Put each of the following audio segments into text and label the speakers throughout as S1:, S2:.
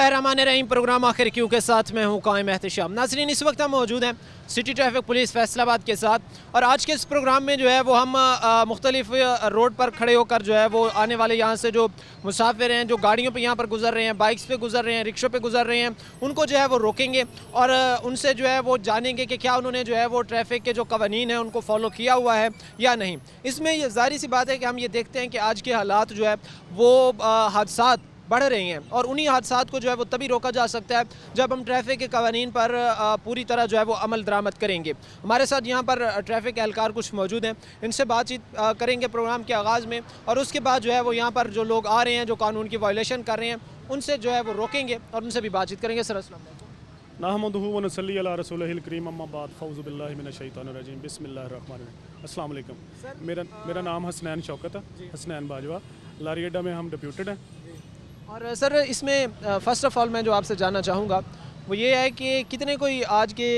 S1: Rahman programme आखिर क्यों के साथ मैं हूँ कायम एहतशाम। नाज़रीन, इस वक्त हम मौजूद हैं सिटी ट्रैफिक पुलिस फैसलाबाद के साथ, और आज के इस प्रोग्राम में जो है वो हम मुख्तलिफ रोड पर खड़े होकर जो है वो आने वाले यहाँ से जो मुसाफिर हैं, जो गाड़ियों पे यहाँ पर गुजर रहे हैं, बाइक्स पे गुजर रहे हैं, रिक्शों पे गुजर रहे हैं, उनको जो है वो रोकेंगे और उनसे जो है वो जानेंगे कि क्या उन्होंने जो है वो ट्रैफिक के जो कवानीन हैं उनको फॉलो किया हुआ है या नहीं। इसमें ये ज़ाहिर सी बात है कि हम ये देखते हैं कि आज के हालात जो है वो हादसात बढ़ रही हैं, और उन्हीं हादसात को जो है वो तभी रोका जा सकता है जब हम ट्रैफिक के कवानीन पर पूरी तरह जो है वो अमल दरामद करेंगे। हमारे साथ यहाँ पर ट्रैफिक एहलकार कुछ मौजूद हैं, इनसे बातचीत करेंगे प्रोग्राम के आगाज़ में, और उसके बाद जो है वो यहाँ पर जो लोग आ रहे हैं जो कानून की वायलेशन कर रहे हैं उनसे जो है वो रोकेंगे और उनसे भी बातचीत करेंगे। सर अस्सलाम वालेकुम।
S2: नहमदुहु व नसल्ली अला रसूलिहिल करीम, अम्मा बाद, फ़ऊज़ु बिल्लाहि मिनश शैतानिर रजीम, बिस्मिल्लाहिर रहमानिर रहीम। अस्सलाम वालेकुम। मेरा नाम हसनैन शौकत है, हसनैन बाजवा, लारी अड्डा में हम डिप्यूटेड हैं।
S1: और सर, इसमें फ़र्स्ट ऑफ़ ऑल मैं जो आपसे जानना चाहूँगा वो ये है कि कितने कोई आज के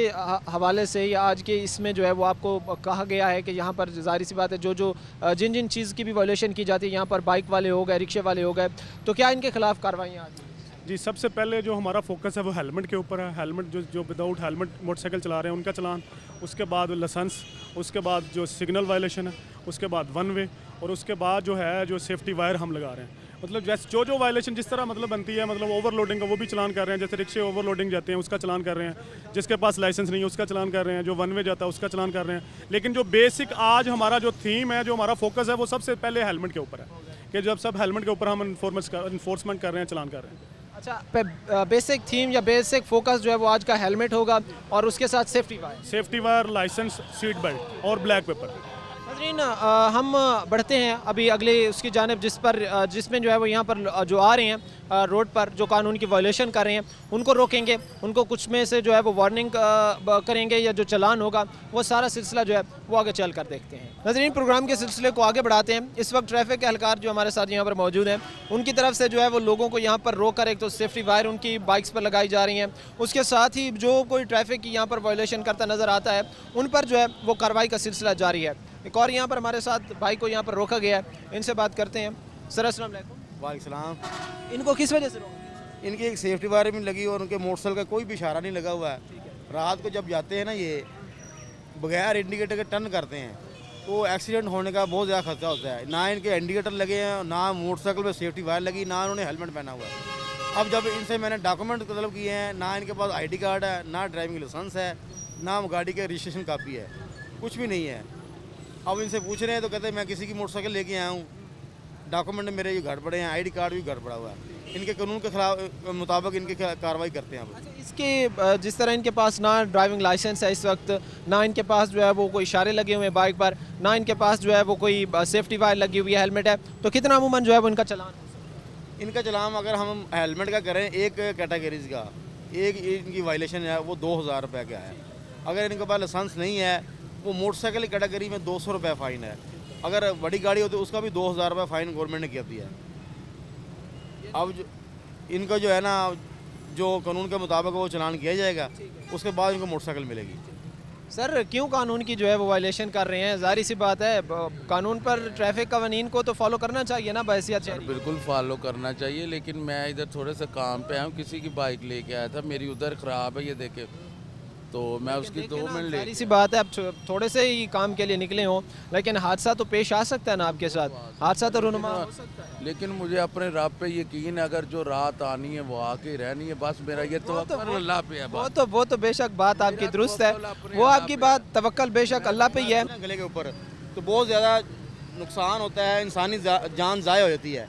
S1: हवाले से या आज के इसमें जो है वो आपको कहा गया है कि यहाँ पर ज़ाहिर सी बात है जो जिन जिन चीज़ की भी वायलेशन की जाती है, यहाँ पर बाइक वाले हो गए, रिक्शे वाले हो गए, तो क्या इनके खिलाफ़ कार्रवाइयाँ आती हैं?
S2: जी, सबसे पहले जो हमारा फोकस है वो हेलमेट के ऊपर है। हेलमेट जो विदाउट हेलमेट मोटरसाइकिल चला रहे हैं उनका चलान, उसके बाद लाइसेंस, उसके बाद जो सिग्नल वायलेशन है, उसके बाद वन वे, और उसके बाद जो है जो सेफ्टी वायर हम लगा रहे हैं। मतलब जैसे जो वायलेशन जिस तरह मतलब बनती है, मतलब ओवरलोडिंग का वो भी चलान कर रहे हैं। जैसे रिक्शे ओवरलोडिंग जाते हैं उसका चलान कर रहे हैं, जिसके पास लाइसेंस नहीं है उसका चलान कर रहे हैं, जो वन वे जाता है उसका चलान कर रहे हैं। लेकिन जो बेसिक आज हमारा जो थीम है, जो हमारा फोकस है, वो सबसे पहले हेलमेट के ऊपर है कि जब सब हेलमेट के ऊपर हम इन्फोर्समेंट कर रहे हैं, चलान कर रहे हैं।
S1: अच्छा, बेसिक थीम या बेसिक फोकस जो है वो आज का हेलमेट होगा और उसके साथ
S2: safety wire, license, seat belt और ब्लैक पेपर।
S1: नाज़रीन, हम बढ़ते हैं अभी अगले उसकी जानिब जिसमें जो है वो यहाँ पर जो आ रहे हैं रोड पर जो कानून की वायलेशन कर रहे हैं उनको रोकेंगे, उनको कुछ में से जो है वो वार्निंग करेंगे या जो चलान होगा वो सारा सिलसिला जो है वो आगे चल कर देखते हैं। नाज़रीन, प्रोग्राम के सिलसिले को आगे बढ़ाते हैं। इस वक्त ट्रैफिक एहलकार जो हमारे साथ यहाँ पर मौजूद हैं उनकी तरफ से जो है वो लोगों को यहाँ पर रोक कर एक तो सेफ्टी वायर उनकी बाइक्स पर लगाई जा रही हैं, उसके साथ ही जो कोई ट्रैफिक की यहाँ पर वायलेशन करता नज़र आता है उन पर जो है वो कार्रवाई का सिलसिला जारी है। एक और यहाँ पर हमारे साथ भाई को यहाँ पर रोका गया है, इनसे बात करते हैं। सर अस्सलाम वालेकुम।
S3: वालेकुम।
S1: इनको किस वजह से रोका?
S3: इनकी एक सेफ्टी वायर भी लगी और उनके मोटरसाइकिल का कोई भी इशारा नहीं लगा हुआ है। रात को जब जाते हैं ना, ये बगैर इंडिकेटर के टर्न करते हैं तो एक्सीडेंट होने का बहुत ज़्यादा खतरा होता है। ना इनके इंडिकेटर लगे हैं, ना मोटरसाइकिल पे सेफ्टी वायर लगी, ना उन्होंने हेलमेट पहना हुआ है। अब जब इनसे मैंने डॉक्यूमेंट तलब किए हैं, ना इनके पास ID कार्ड है, ना ड्राइविंग लाइसेंस है, ना गाड़ी के रजिस्ट्रेशन कापी है, कुछ भी नहीं है। अब इनसे पूछ रहे हैं तो कहते हैं मैं किसी की मोटरसाइकिल लेके आया हूँ, डॉक्यूमेंट मेरे ये घर पड़े हैं, ID कार्ड भी घर पड़ा हुआ है। इनके कानून के खिलाफ मुताबिक इनके कार्रवाई करते हैं।
S1: अच्छा, इसके जिस तरह इनके पास ना ड्राइविंग लाइसेंस है इस वक्त, ना इनके पास जो है वो कोई इशारे लगे हुए हैं बाइक पर, ना इनके पास जो है वो कोई सेफ्टी वायर लगी हुई है, हेलमेट है, तो कितना अमूमन जो है वो इनका चलान?
S3: इनका चलान अगर हम हेलमेट का करें एक कैटेगरीज का, एक इनकी वायलेशन है वो 2000 रुपये का है। अगर इनके पास लाइसेंस नहीं है वो मोटरसाइकिल कैटेगरी में 200 रुपये फ़ाइन है। अगर बड़ी गाड़ी होती है उसका भी 2000 रुपये फ़ाइन गवर्नमेंट ने किया दिया है। अब जो इनका जो है ना, जो कानून के मुताबिक वो चलान किया जाएगा, उसके बाद इनको मोटरसाइकिल मिलेगी।
S1: सर, क्यों कानून की जो है वो वायलेशन कर रहे हैं? ज़ाहिर सी बात है कानून पर ट्रैफिक कवानीन को तो फॉलो करना चाहिए ना बहैसियत शहरी।
S4: बिल्कुल फॉलो करना चाहिए, लेकिन मैं इधर थोड़े से काम पे आया हूँ, किसी की बाइक लेके आया था, मेरी उधर ख़राब है ये देखे, तो मैं उसकी 2 मिनट ले।
S1: सारी सी बात है, अब थोड़े से ही काम के लिए निकले हों लेकिन हादसा तो पेश आ सकता है ना आपके साथ, हादसा तो रुनुमा हो सकता है।
S4: लेकिन मुझे अपने रब पे यकीन है, अगर जो रात आनी है वो आके रहनी है, बस मेरा ये तवक्कुल अल्लाह पे है।
S1: वो तो बेशक बात आपकी दुरुस्त है, वो आपकी बात तवक्कुल बेशक अल्लाह पे ही है।
S3: गले के ऊपर तो बहुत ज़्यादा नुकसान होता है, इंसानी जान ज़ाया हो जाती है।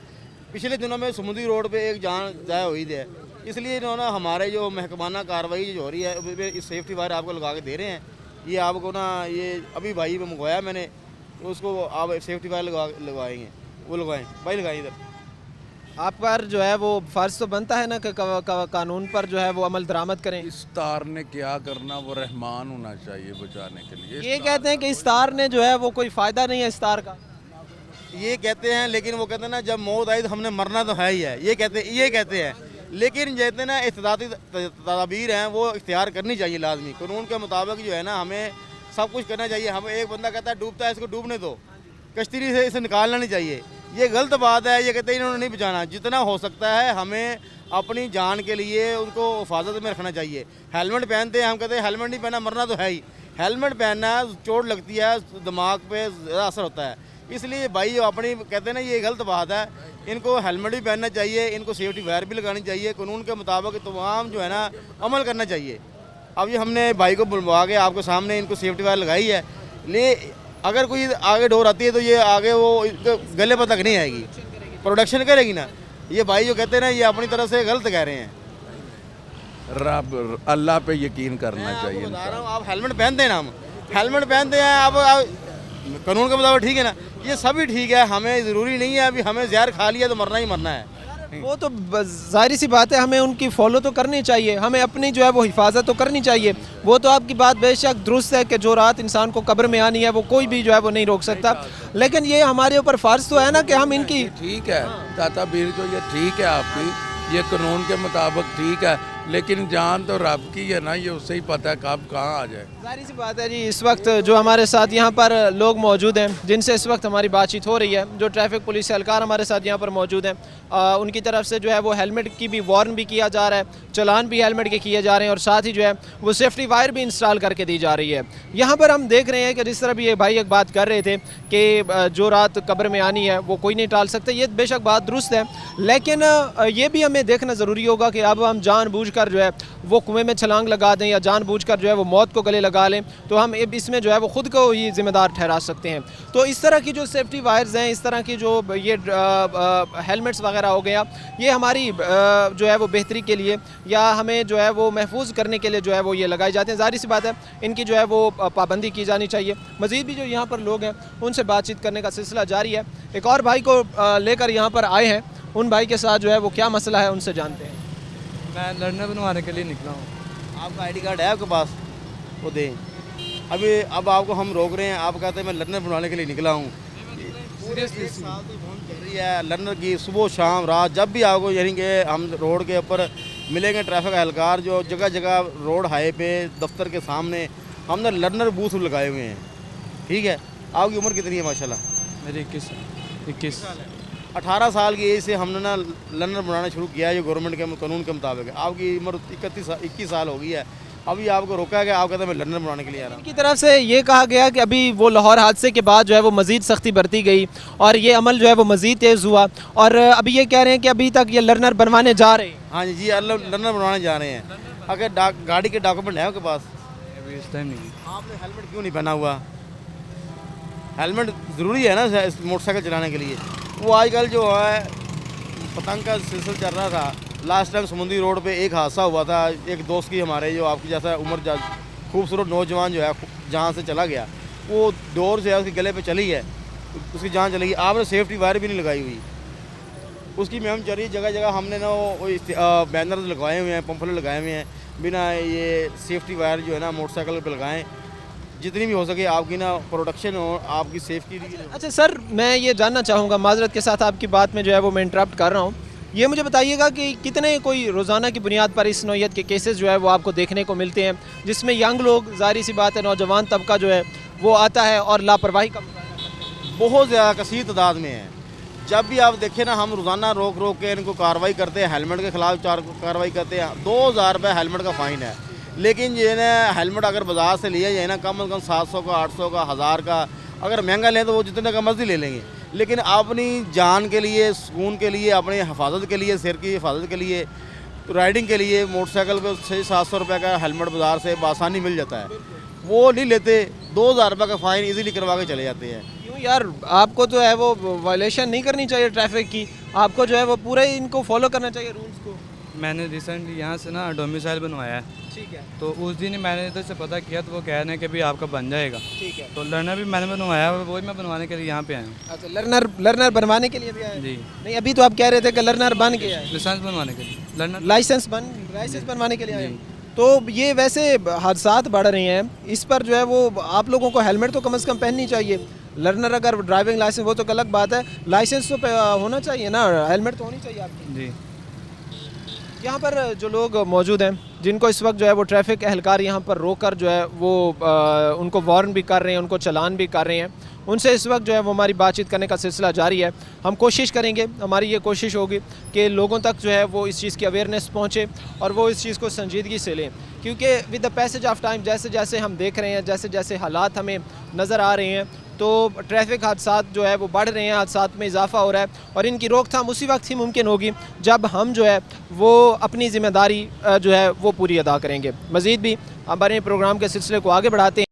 S3: पिछले दिनों में समुद्री रोड पे एक जान ज़ाया हुई है, इसलिए इन्होंने हमारे जो महकमाना कार्रवाई जो हो रही है, इस सेफ्टी वायर आपको लगा के दे रहे हैं। ये आपको ना, ये अभी भाई पे मंगवाया मैंने, तो उसको आप सेफ्टी वायर लगवाएंगे, वो लगाएं भाई, लगाएं इधर।
S1: आप पर जो है वो फ़र्ज़ तो बनता है ना कि कानून पर जो है वो अमल दरामद करें।
S4: इस तार ने क्या करना, वो रहमान होना चाहिए बचाने के लिए।
S1: ये कहते हैं कि इस तार ने जो है वो कोई फ़ायदा नहीं है इस तार का,
S3: ये कहते हैं, लेकिन वो कहते हैं ना जब मौत आई तो हमने मरना तो है ही है, ये कहते हैं। लेकिन जैसे ना इख्तियाती तदाबीर हैं वो इख्तियार करनी चाहिए लाजमी। कानून के मुताबिक जो है ना हमें सब कुछ करना चाहिए। हमें एक बंदा कहता है डूबता है, इसको डूबने दो, कश्ती से इसे निकालना नहीं चाहिए। ये गलत बात है। ये कहते हैं इन्होंने नहीं बचाना। जितना हो सकता है हमें अपनी जान के लिए उनको हिफाजत में रखना चाहिए। हेलमेट पहनते हैं, हम कहते हैं हेलमेट नहीं पहना मरना तो है ही। हेलमेट पहनना, चोट लगती है, दिमाग पे ज़्यादा असर होता है। इसलिए भाई अपनी कहते हैं ना, ये गलत बात है। इनको हेलमेट भी पहनना चाहिए, इनको सेफ्टी वायर भी लगानी चाहिए, कानून के मुताबिक तमाम जो है ना अमल करना चाहिए। अब ये हमने भाई को बुलवा के आपके सामने इनको सेफ्टी वायर लगाई है, ले अगर कोई आगे डोर आती है तो ये आगे वो गले पर तक नहीं आएगी, प्रोडक्शन करेगी ना। ये भाई जो कहते हैं ना, ये अपनी तरफ से गलत कह रहे हैं।
S4: रब अल्लाह पे यकीन करना चाहिए।
S3: बता रहा हूँ, आप हेलमेट पहनते हैं ना, हम हेलमेट पहनते हैं, आप कानून के मुताबिक ठीक है ना, ये सभी ठीक है। हमें ज़रूरी नहीं है अभी हमें जहर खा लिया तो मरना ही मरना है।
S1: वो तो जाहिर सी बात है, हमें उनकी फॉलो तो करनी चाहिए, हमें अपनी जो है वो हिफाजत तो करनी चाहिए। वो तो आपकी बात बेशक दुरुस्त है कि जो रात इंसान को कब्र में आनी है वो कोई भी जो है वो नहीं रोक सकता, लेकिन ये हमारे ऊपर फ़र्ज तो है ना कि हम इनकी
S4: ठीक है दाता बीर जो ये ठीक है आपकी, ये कानून के मुताबिक ठीक है, लेकिन जान तो रब की है ना, ये उससे ही पता है कब कहाँ आ जाए।
S1: जाहिर सी बात है जी। इस वक्त जो हमारे साथ यहाँ पर लोग मौजूद हैं जिनसे इस वक्त हमारी बातचीत हो रही है, जो ट्रैफिक पुलिस एहलकार हमारे साथ यहाँ पर मौजूद हैं, उनकी तरफ से जो है वो हेलमेट की भी वार्न भी किया जा रहा है, चालान भी हेलमेट के किए जा रहे हैं और साथ ही जो है वो सेफ्टी वायर भी इंस्टॉल करके दी जा रही है। यहाँ पर हम देख रहे हैं कि जिस तरह भी ये भाई एक बात कर रहे थे कि जो रात कब्र में आनी है वो कोई नहीं टाल सकता, ये बेशक बात दुरुस्त है, लेकिन ये भी हमें देखना ज़रूरी होगा कि अब हम जानबूझकर जो है वो कुएं में छलांग लगा दें या जानबूझकर जो है वो मौत को गले लगा लें, तो हम इसमें जो है वो ख़ुद को ही ज़िम्मेदार ठहरा सकते हैं। तो इस तरह की जो सेफ्टी वायर्स हैं, इस तरह की जो ये हेलमेट्स वगैरह हो गया, ये हमारी जो है वो बेहतरी के लिए या हमें जो है वो महफूज करने के लिए जो है वो ये लगाए जाते हैं। ज़ाहिर सी बात है इनकी जो है वो पाबंदी की जानी चाहिए। मज़ीद भी जो यहाँ पर लोग हैं उनसे बातचीत करने का सिलसिला जारी है। एक और भाई को लेकर यहाँ पर आए हैं, उन भाई के साथ जो है वो क्या मसला है उनसे जानते हैं।
S5: मैं लर्नर बनवाने के लिए निकला हूँ।
S3: आपका आईडी कार्ड है आपके पास? वो दें। अभी अब आपको हम रोक रहे हैं, आप कहते हैं मैं लर्नर बनवाने के लिए निकला हूँ।
S5: सीरियसली
S3: साल से फोन कर रही है लर्नर की, सुबह शाम रात जब भी आपको यानी कि हम रोड के ऊपर मिलेंगे ट्रैफिक एहलकार जो जगह जगह रोड हाई पे दफ्तर के सामने हमने लर्नर बूथ लगाए हुए हैं। ठीक है, आपकी उम्र कितनी है? माशाल्लाह
S5: मेरी 21
S3: 18 साल की एज से हमने ना लर्नर बनाना शुरू किया है, जो गवर्नमेंट के कानून के मुताबिक है। आपकी उम्र 21 साल हो गई है, अभी आपको रोका है कि आप कहते हैं मैं लर्नर बनाने के लिए आ रहा हूँ।
S1: इनकी तरफ से ये कहा गया कि अभी वो लाहौर हादसे के बाद जो है वो मज़ीद सख्ती बरती गई और ये अमल जो है वो मज़ीद तेज़ हुआ और अभी ये कह रहे हैं कि अभी तक ये लर्नर बनवाने जा रहे हैं।
S3: हाँ जी, लर्नर बनवाने जा रहे हैं। अगर गाड़ी के डॉक्यूमेंट है आपके पास?
S5: अभी इस टाइम नहीं।
S3: आपने हेलमेट क्यों नहीं पहना हुआ? हेलमेट ज़रूरी है ना मोटरसाइकिल चलाने के लिए। वो आजकल जो है पतंग का सिलसिला चल रहा था, लास्ट टाइम समुद्री रोड पे एक हादसा हुआ था, एक दोस्त की हमारे जो आपकी जैसा उम्र खूबसूरत नौजवान जो है जहाँ से चला गया, वो डोर से उसके गले पे चली है, उसकी जान चली गई। आपने सेफ्टी वायर भी नहीं लगाई हुई, उसकी मुहिम चल रही है। जगह जगह हमने ना वो बैनर लगवाए हुए हैं, पंफलेट लगाए हुए हैं, बिना ये सेफ्टी वायर जो है ना मोटरसाइकिल पर लगाएँ, जितनी भी हो सके आपकी ना प्रोटेक्शन हो, आपकी सेफ्टी।
S1: अच्छा सर, मैं ये जानना चाहूँगा, माजरत के साथ आपकी बात में जो है वो मैं इंटरप्ट कर रहा हूँ, ये मुझे बताइएगा कि कितने कोई रोज़ाना की बुनियाद पर इस नौयत के केसेस जो है वो आपको देखने को मिलते हैं जिसमें यंग लोग, जाहिर सी बात है नौजवान तबका जो है वो आता है और लापरवाही का
S3: बहुत ज़्यादा कसीर तादाद में है। जब भी आप देखें ना, हम रोज़ाना रोक रोक के इनको कार्रवाई करते हैं, हेलमेट के ख़िलाफ़ कार्रवाई करते हैं। 2000 रुपये हेलमेट का फ़ाइन है, लेकिन ये ना हेलमेट अगर बाज़ार से लिया जाए ना कम से कम 700 का, 800 का, 1000 का, अगर महंगा लें तो वो जितने का मर्जी ले लेंगे, लेकिन अपनी जान के लिए, सुकून के लिए, अपनी हिफाजत के लिए, सिर की हिफाजत के लिए, राइडिंग के लिए मोटरसाइकिल को 600-700 रुपये का हेलमेट बाज़ार से बआसानी मिल जाता है, वो नहीं लेते। 2000 रुपये का फ़ाइन इजीली करवा के चले जाते हैं।
S1: क्यों यार, आपको तो है वो वायलेशन नहीं करनी चाहिए ट्रैफिक की, आपको जो है वो पूरे इनको फॉलो करना चाहिए रूल्स को।
S5: मैंने रिसेंटली यहाँ से ना डोमिसाइल बनवाया है,
S1: ठीक है,
S5: तो उस दिन ही मैंने इधर से पता किया तो वो कह रहे हैं कि भी आपका बन जाएगा।
S1: ठीक है।
S5: तो लर्नर भी मैंने बनवाया, वही मैं बनवाने के लिए यहाँ पे आया हूँ।
S1: अच्छा, लर्नर बनवाने के लिए भी आए?
S5: जी
S1: नहीं, अभी तो आप कह रहे थे कि लर्नर बन गया है।
S5: लाइसेंस बनवाने के लिए, लर्नर
S1: लाइसेंस बनवाने के लिए आए। तो ये वैसे हादसात बढ़ रहे हैं, इस पर जो है वो आप लोगों को हेलमेट तो कम से कम पहननी चाहिए। लर्नर अगर ड्राइविंग लाइसेंस वो तो अलग बात है, लाइसेंस तो होना चाहिए ना, हेलमेट तो होनी चाहिए आपकी।
S5: जी।
S1: यहाँ पर जो लोग मौजूद हैं जिनको इस वक्त जो है वो ट्रैफिक एहलकार यहाँ पर रोक कर जो है वो उनको वार्न भी कर रहे हैं, उनको चलान भी कर रहे हैं। उनसे इस वक्त जो है वो हमारी बातचीत करने का सिलसिला जारी है। हम कोशिश करेंगे, हमारी ये कोशिश होगी कि लोगों तक जो है वो इस चीज़ की अवेयरनेस पहुँचे और वो इस चीज़ को संजीदगी से लें, क्योंकि with the passage of time जैसे जैसे हम देख रहे हैं, जैसे जैसे हालात हमें नज़र आ रहे हैं, तो ट्रैफिक हादसात जो है वो बढ़ रहे हैं, हादसात में इजाफा हो रहा है और इनकी रोकथाम उसी वक्त ही मुमकिन होगी जब हम जो है वो अपनी ज़िम्मेदारी जो है वो पूरी अदा करेंगे। मज़ीद भी हमारे प्रोग्राम के सिलसिले को आगे बढ़ाते हैं।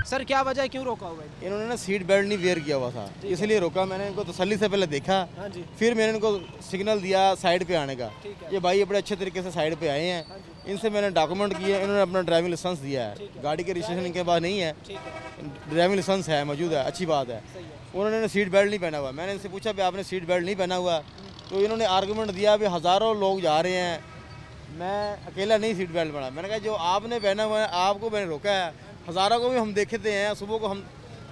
S1: सर क्या वजह है, क्यों रोका हुआ है?
S3: इन्होंने ना सीट बेल्ट नहीं वेयर किया हुआ था, इसलिए रोका। मैंने इनको तसल्ली से पहले देखा,
S1: हाँ जी,
S3: फिर मैंने इनको सिग्नल दिया साइड पे आने का।
S1: ठीक है।
S3: ये भाई बड़े अच्छे तरीके से साइड पे आए हैं, इनसे मैंने डॉक्यूमेंट किए, इन्होंने अपना ड्राइविंग लाइसेंस दिया है, गाड़ी के रजिस्ट्रेशन इनके पास नहीं है,
S1: ठीक है,
S3: ड्राइविंग लाइसेंस है, मौजूद है, अच्छी बात है। उन्होंने सीट बेल्ट नहीं पहना हुआ। मैंने इनसे पूछा भी आपने सीट बेल्ट नहीं पहना हुआ, तो इन्होंने आर्गूमेंट दिया भी हज़ारों लोग जा रहे हैं, मैं अकेला नहीं सीट बेल्ट पहना। मैंने कहा जो आपने पहना हुआ है आपको मैंने रोका है, हज़ारों को भी हम देखते हैं। सुबह को हम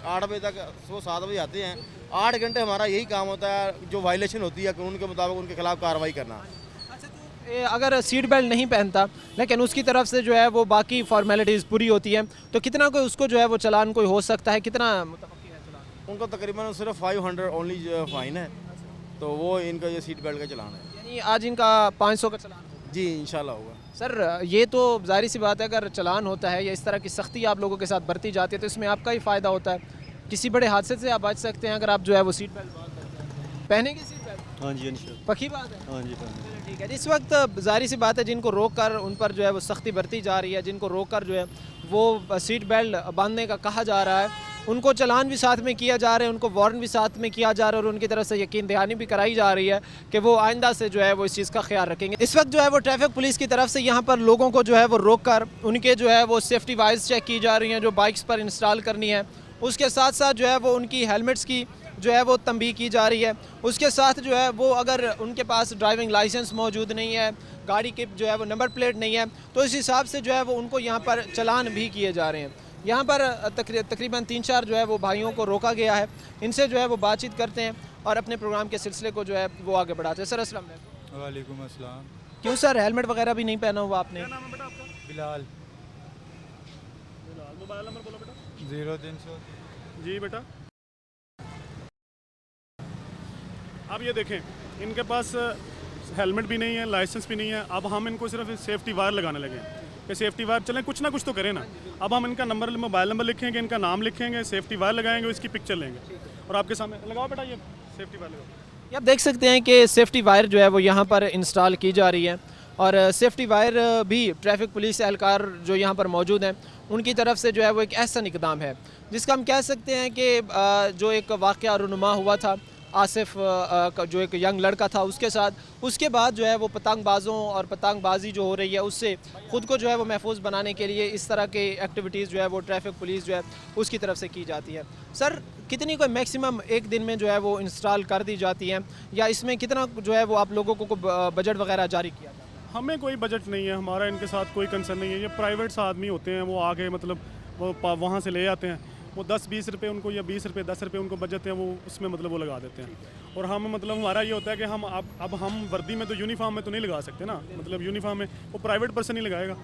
S3: 8 बजे तक, सुबह 7 बजे आते हैं, 8 घंटे हमारा यही काम होता है, जो वायलेशन होती है कानून के मुताबिक उनके खिलाफ कार्रवाई करना।
S1: अगर सीट बेल्ट नहीं पहनता लेकिन उसकी तरफ से जो है वो बाकी फॉर्मेलिटीज़ पूरी होती है, तो कितना कोई उसको जो है वो चलान कोई हो सकता है, कितना मुतवक्की है चलान?
S3: उनको तकरीबन सिर्फ 500 ओनली फाइन है, तो वो इनका ये सीट बेल्ट का चलान है।
S1: यानी आज इनका 500 का चलान होगा।
S3: जी इंशाल्लाह होगा।
S1: सर ये तो जाहिर सी बात है, अगर चलान होता है या इस तरह की सख्ती आप लोगों के साथ बरती जाती है तो इसमें आपका ही फ़ायदा होता है, किसी बड़े हादसे से आप बच सकते हैं अगर आप जो है वो सीट बेल्ट पहनेंगे। सीट बेल्ट
S6: हाँ जी इंशाल्लाह।
S1: पक्की बात है?
S6: हाँ जी
S1: ठीक है। इस वक्त जाहिर सी बात है, जिनको रोक कर उन पर जो है वो सख्ती बरती जा रही है, जिनको रोक कर जो है वो सीट बेल्ट बांधने का कहा जा रहा है, उनको चलान भी साथ में किया जा रहा है, उनको वारंट भी साथ में किया जा रहा है और उनकी तरफ से यकीन दहानी भी कराई जा रही है कि वो आइंदा से जो है वो इस चीज़ का ख्याल रखेंगे। इस वक्त जो है वो ट्रैफिक पुलिस की तरफ से यहाँ पर लोगों को जो है वो रोक कर उनके जो है वो सेफ्टी वाइज चेक की जा रही हैं जो बाइक्स पर इंस्टॉल करनी है। उसके साथ साथ जो है वो उनकी हेलमेट्स की जो है वो तंबीह की जा रही है। उसके साथ जो है वो अगर उनके पास ड्राइविंग लाइसेंस मौजूद नहीं है, गाड़ी के जो है वो नंबर प्लेट नहीं है, तो इस हिसाब से जो है वो उनको यहाँ पर चलान भी किए जा रहे हैं। यहाँ पर तकरीबन 3-4 जो है वो भाइयों को रोका गया है, इनसे जो है वो बातचीत करते हैं और अपने प्रोग्राम के सिलसिले को जो है वो आगे बढ़ाते हैं। सर अस्सलाम वालेकुम।
S5: वालेकुम अस्सलाम।
S1: क्यों सर हेलमेट वगैरह भी नहीं पहना हुआ आपने?
S5: बिलाल।
S2: मोबाइल नंबर बोलो बेटा।
S5: 0300।
S2: जी बेटा। अब ये देखें, इनके पास हेलमेट भी नहीं है, लाइसेंस भी नहीं है। अब हम इनको सिर्फ सेफ्टी वायर लगाने लगे हैं कि सेफ्टी वायर चलें, कुछ ना कुछ तो करें ना। अब हम इनका नंबर, मोबाइल नंबर लिखेंगे, इनका नाम लिखेंगे, सेफ्टी वायर लगाएंगे, इसकी पिक्चर लेंगे और आपके सामने लगाओ बेटा, ये सेफ्टी वायर लगाओ।
S1: ये आप देख सकते हैं कि सेफ्टी वायर जो है वो यहाँ पर इंस्टॉल की जा रही है और सेफ्टी वायर भी ट्रैफिक पुलिस एहलकार जो यहाँ पर मौजूद हैं उनकी तरफ से जो है वो एक ऐसा इकदाम है जिसका हम कह सकते हैं कि जो एक वाक़या रुनुमा हुआ था आसिफ का जो एक यंग लड़का था उसके साथ, उसके बाद जो है वो पतंगबाज़ों और पतंगबाजी जो हो रही है उससे ख़ुद को जो है वो महफूज बनाने के लिए इस तरह के एक्टिविटीज़ जो है वो ट्रैफिक पुलिस जो है उसकी तरफ से की जाती है। सर कितनी कोई मैक्सिमम एक दिन में जो है वो इंस्टॉल कर दी जाती है या इसमें कितना जो है वो आप लोगों को बजट वगैरह जारी किया जाता है?
S2: हमें कोई बजट नहीं है, हमारा इनके साथ कोई कंसर्न नहीं है। ये प्राइवेट आदमी होते हैं, वो आके मतलब वो वहाँ से ले आते हैं, वो 10-20 रुपये उनको या 20 रुपये 10 रुपये उनको बचते हैं, वो उसमें मतलब वो लगा देते हैं। और हम मतलब हमारा ये होता है कि हम अब हम वर्दी में तो यूनिफॉर्म में तो नहीं लगा सकते ना, मतलब यूनिफॉर्म में वो प्राइवेट पर्सन ही लगाएगा।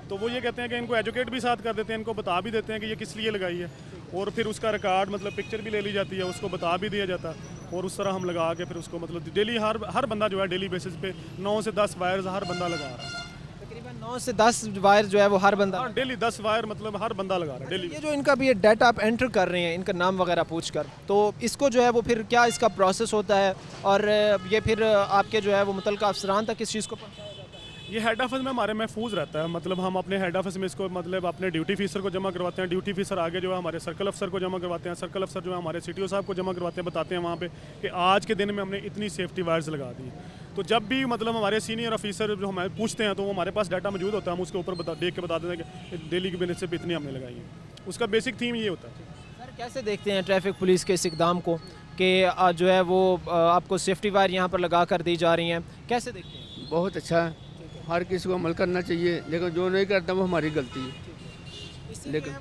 S2: तो वो ये कहते हैं कि इनको एजुकेट भी साथ कर देते हैं, इनको बता भी देते हैं कि ये किस लिए लगाई है और फिर उसका रिकॉर्ड मतलब पिक्चर भी ले ली जाती है, उसको बता भी दिया जाता है और उस तरह हम लगा के फिर उसको मतलब डेली हर बंदा जो है डेली बेसिस पे 9 से 10 वायर्स हर बंदा लगा रहा है।
S1: तकरीबन 9 से 10 वायर जो है वो हर बंदा
S2: डेली 10 वायर मतलब हर बंदा लगा रहा है डेली।
S1: ये जो इनका भी ये डाटा आप एंटर कर रहे हैं इनका नाम वगैरह पूछकर, तो इसको जो है वो फिर क्या इसका प्रोसेस होता है और ये फिर आपके जो है वो मुतल्लिका अफसरान तक इस चीज़ को पहुंचाया जाता है?
S2: ये हेड ऑफिस में हमारे महफूज रहता है, मतलब हम अपने हेड ऑफिस में इसको मतलब अपने ड्यूटी ऑफिसर को जमा करवाते हैं, ड्यूटी ऑफिसर आगे जो है हमारे सर्कल अफसर को जमा करवाते हैं, सर्कल अफसर जो है हमारे CTO साहब को जमा करवाते हैं, बताते हैं वहाँ पे कि आज के दिन में हमने इतनी सेफ्टी वायर्स लगा दी। तो जब भी मतलब हमारे सीनियर ऑफिसर जो हमें पूछते हैं तो वो हमारे पास डाटा मौजूद होता है, हम उसके ऊपर देख के बता देते हैं कि डेली के बेसिस पे इतनी हमने लगाई है। उसका बेसिक थीम ये होता है।
S1: सर कैसे देखते हैं ट्रैफिक पुलिस के इस इकदाम को कि जो है वो आपको सेफ्टी वायर यहाँ पर लगा कर दी जा रही हैं, कैसे देखते हैं?
S7: बहुत अच्छा है, हर किसी को अमल करना चाहिए, लेकिन जो नहीं करता वो हमारी गलती है।
S1: इस
S5: लेकिन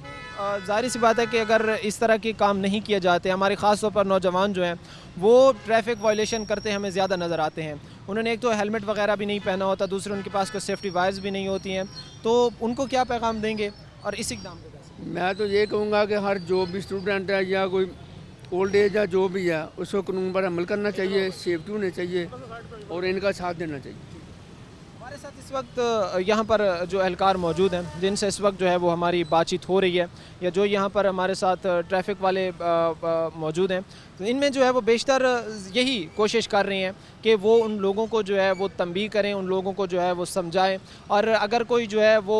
S1: जाहिर सी बात है कि अगर इस तरह के काम नहीं किए जाते, हमारे ख़ास तौर पर नौजवान जो हैं वो ट्रैफिक वायलेशन करते हमें ज़्यादा नज़र आते हैं। उन्होंने एक तो हेलमेट वगैरह भी नहीं पहना होता, दूसरे उनके पास कोई सेफ्टी वायर्स भी नहीं होती हैं, तो उनको क्या पैगाम देंगे और इस इकदाम को कैसे?
S6: मैं तो ये कहूँगा कि हर जो भी स्टूडेंट है या कोई ओल्ड एज या जो भी है उसको कानून पर अमल करना चाहिए, सेफ्टी होनी चाहिए और इनका साथ देना चाहिए।
S1: हमारे साथ इस वक्त यहाँ पर जो एहलकार मौजूद हैं जिनसे इस वक्त जो है वो हमारी बातचीत हो रही है, या जो यहाँ पर हमारे साथ ट्रैफिक वाले मौजूद हैं, तो इनमें जो है वो बेशतर यही कोशिश कर रही हैं कि वो उन लोगों को जो है वो तंबीह करें, उन लोगों को जो है वो समझाएं, और अगर कोई जो है वो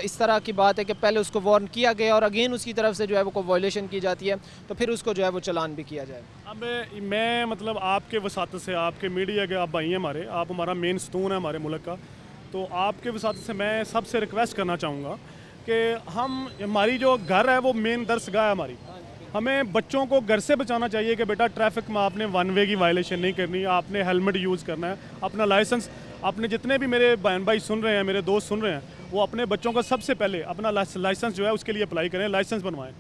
S1: इस तरह की बात है कि पहले उसको वार्न किया गया और अगेन उसकी तरफ से जो है वो कोई वायलेशन की जाती है तो फिर उसको जो है वो चालान भी किया जाए।
S2: अब मैं मतलब आपके वसात से, आपके मीडिया के आप भाई हैं हमारे, आप हमारा मेन स्तून है हमारे मुल्क का, तो आपके वसात से मैं सबसे रिक्वेस्ट करना चाहूँगा कि हमारी जो घर है वो मेन दरसगाह है हमारी। हमें बच्चों को घर से बचाना चाहिए कि बेटा ट्रैफिक में आपने वन वे की वायलेशन नहीं करनी, आपने हेलमेट यूज़ करना है, अपना लाइसेंस, अपने जितने भी मेरे बहन भाई सुन रहे हैं, मेरे दोस्त सुन रहे हैं, वो अपने बच्चों का सबसे पहले अपना लाइसेंस जो है उसके लिए अप्लाई करें, लाइसेंस बनवाएं।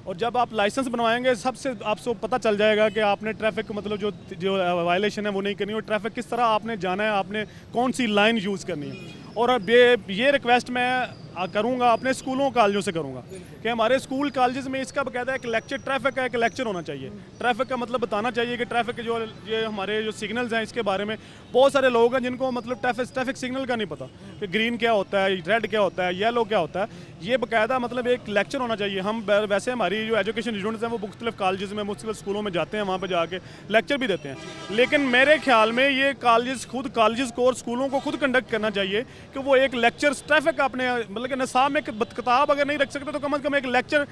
S2: और जब आप लाइसेंस बनवाएंगे सबसे आपको पता चल जाएगा कि आपने ट्रैफक मतलब जो वायलेशन है वो नहीं करनी, और ट्रैफिक किस तरह आपने जाना है, आपने कौन सी लाइन यूज़ करनी है। और अब ये रिक्वेस्ट मैं करूँगा अपने स्कूलों कॉलेजों से करूँगा कि हमारे स्कूल कॉलेजेस में इसका बकायदा एक लेक्चर, ट्रैफिक का एक लेक्चर होना चाहिए। ट्रैफिक का मतलब बताना चाहिए कि ट्रैफिक के जो ये हमारे जो सिग्नल्स हैं इसके बारे में बहुत सारे लोग हैं जिनको मतलब ट्रैफिक सिग्नल का नहीं पता कि ग्रीन क्या होता है, रेड क्या होता है, येलो क्या होता है। ये बकायदा मतलब एक लेक्चर होना चाहिए। हम वैसे हमारी जो एजुकेशन यूनिट्स हैं वो मुख्तलिफ कॉलेजेस में, मुख्तलिफ स्कूलों में जाते हैं, वहाँ पर जाके लेक्चर भी देते हैं, लेकिन मेरे ख्याल में ये कॉलेजेस को और स्कूलों को खुद कंडक्ट करना चाहिए कि वो एक लेक्चर ट्रैफिक अपने मतलब कि निसाब में एक किताब अगर नहीं रख सकते तो कम से कम एक लेक्चर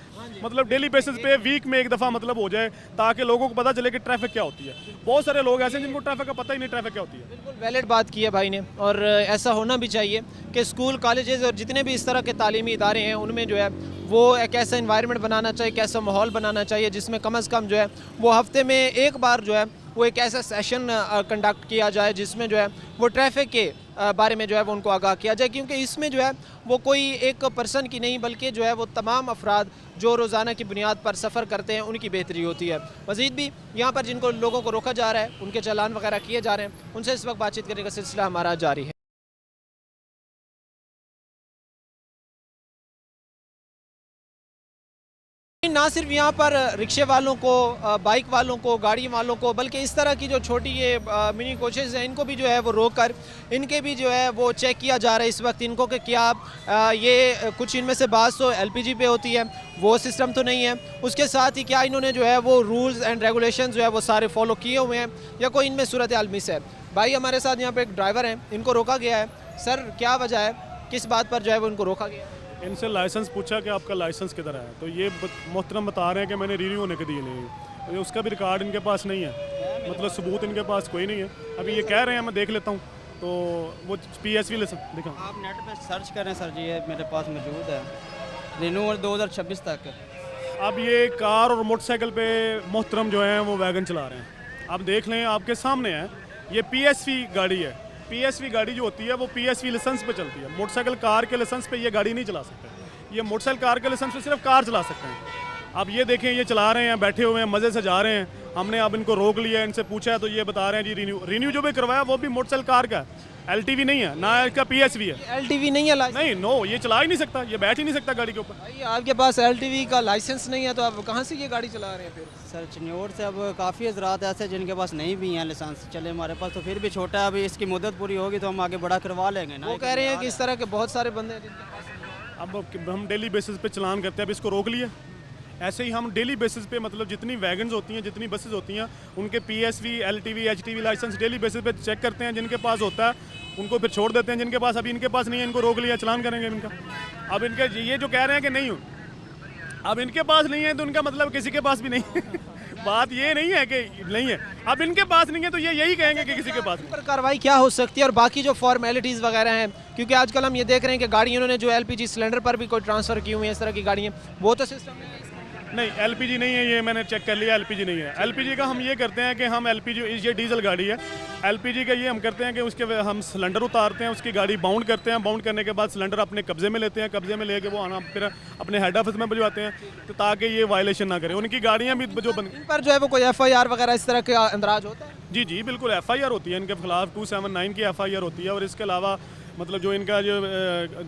S2: मतलब डेली बेसिस पे वीक में एक दफ़ा मतलब हो जाए, ताकि लोगों को पता चले कि ट्रैफिक क्या होती है। बहुत सारे लोग ऐसे हैं जिनको ट्रैफिक का पता ही नहीं ट्रैफिक क्या होती है।
S1: बिल्कुल वैलिड बात की है भाई ने, और ऐसा होना भी चाहिए कि स्कूल, कॉलेजेस और जितने भी इस तरह के तालीमी इदारे हैं उनमें जो है वो एक ऐसा इन्वायरमेंट बनाना चाहिए, कैसा माहौल बनाना चाहिए जिसमें कम से कम जो है वो हफ्ते में एक बार जो है वो एक ऐसा सेशन कंडक्ट किया जाए जिसमें जो है वो ट्रैफिक के बारे में जो है वो उनको आगाह किया जाए, क्योंकि इसमें जो है वो कोई एक पर्सन की नहीं बल्कि जो है वो तमाम अफराद जो रोज़ाना की बुनियाद पर सफ़र करते हैं उनकी बेहतरी होती है। मज़ीद भी यहाँ पर जिनको लोगों को रोका जा रहा है, उनके चालान वगैरह किए जा रहे हैं, उनसे इस वक्त बातचीत करने का सिलसिला हमारा जारी है। ना सिर्फ यहाँ पर रिक्शे वालों को, बाइक वालों को, गाड़ी वालों को, बल्कि इस तरह की जो छोटी ये मिनी कोचेज़ हैं इनको भी जो है वो रोक कर इनके भी जो है वो चेक किया जा रहा है इस वक्त इनको कि क्या ये कुछ इनमें से बात तो LPG पे होती है, वो सिस्टम तो नहीं है, उसके साथ ही क्या इन्होंने जो है वो रूल्स एंड रेगुलेशन जो है वो सारे फॉलो किए हुए हैं या कोई इनमें सूरत हाल मिस है। भाई हमारे साथ यहाँ पर एक ड्राइवर हैं, इनको रोका गया है। सर क्या वजह है, किस बात पर जो है वो इनको रोका गया है?
S2: इनसे लाइसेंस पूछा कि आपका लाइसेंस किधर है, तो ये मोहतरम बता रहे हैं कि मैंने रिन्यू होने के दिए नहीं, उसका भी रिकॉर्ड इनके पास नहीं है, मतलब सबूत इनके पास कोई नहीं है। अभी ये कह रहे हैं, मैं देख लेता हूँ, तो वो PSV लाइसेंस दिखाओ।
S7: आप नेट पे सर्च करें सर जी, ये मेरे पास मौजूद है, रिन्यू 2026 तक।
S2: अब ये कार और मोटरसाइकिल पे मोहतरम जो हैं वो वैगन चला रहे हैं, आप देख लें, आपके सामने है, ये PSV गाड़ी है। PSV गाड़ी जो होती है वो PSV लाइसेंस पे चलती है, मोटरसाइकिल कार के लाइसेंस पे ये गाड़ी नहीं चला सकते, ये मोटरसाइकिल कार के लाइसेंस पे सिर्फ कार चला सकते हैं। अब ये देखें, ये चला रहे हैं, बैठे हुए हैं, मज़े से जा रहे हैं। हमने अब इनको रोक लिया, इनसे पूछा है तो ये बता रहे हैं जी रिन्यू जो भी करवाया वो भी मोटरसाइकिल कार का है, LTV नहीं है, ना इसका PSV है।
S1: LTV नहीं है लाइसेंस?
S2: नहीं, नो, ये चला ही नहीं सकता, ये बैठ ही नहीं सकता गाड़ी के ऊपर।
S1: भाई आपके पास LTV का लाइसेंस नहीं है तो आप कहाँ से ये गाड़ी चला रहे हैं फिर?
S7: सर चिन्नौर से अब काफ़ी हजरात ऐसे जिनके पास नहीं भी हैं लाइसेंस, चले हमारे पास तो फिर भी छोटा है, अभी इसकी मुद्दत पूरी होगी तो हम आगे बड़ा करवा लेंगे ना।
S1: वो कह रहे हैं कि इस तरह के बहुत सारे बंदे हैं जिनके पास नहीं है।
S2: अब हम डेली बेसिस पे चलान करते हैं, अब इसको रोक लिया। ऐसे ही हम डेली बेसिस पे मतलब जितनी वैगन्स होती हैं, जितनी बसेस होती हैं, उनके PSV, LTV, HTV license daily basis पे चेक करते हैं, जिनके पास होता है उनको फिर छोड़ देते हैं, जिनके पास अभी इनके पास नहीं है इनको रोक लिया, चलान करेंगे इनका। अब इनके ये जो कह रहे हैं कि नहीं हो, अब इनके पास नहीं है तो उनका मतलब किसी के पास भी नहीं है। बात ये नहीं है कि नहीं है, अब इनके पास नहीं है तो ये यही कहेंगे कि किसी के पास नहीं।
S1: पर कार्रवाई क्या हो सकती है और बाकी जो फॉर्मेलिटीज़ वगैरह हैं, क्योंकि आजकल हम ये देख रहे हैं कि गाड़ी इन्होंने जो LPG सिलेंडर पर भी कोई ट्रांसफ़र की हुई है, इस तरह की गाड़ियाँ, वो तो सिस्टम नहीं है।
S2: नहीं एलपीजी नहीं है, ये मैंने चेक कर लिया, एलपीजी नहीं है। एलपीजी का हम ये करते हैं कि हम एलपीजी, ये डीजल गाड़ी है, एलपीजी का ये हम करते हैं कि उसके हम सिलेंडर उतारते हैं, उसकी गाड़ी बाउंड करते हैं, बाउंड करने के बाद सिलेंडर अपने कब्जे में लेते हैं, कब्जे में लेके वो आना फिर अपने हेड ऑफिस में भिजवाते हैं, तो ताकि ये वायलेशन ना करे। उनकी गाड़ियाँ भी जो बन
S1: इन पर जो है वो कोई FIR वगैरह इस तरह का अंदराज होता है?
S2: जी जी बिल्कुल FIR होती है इनके खिलाफ, 279 की FIR होती है। और इसके अलावा मतलब जो इनका जो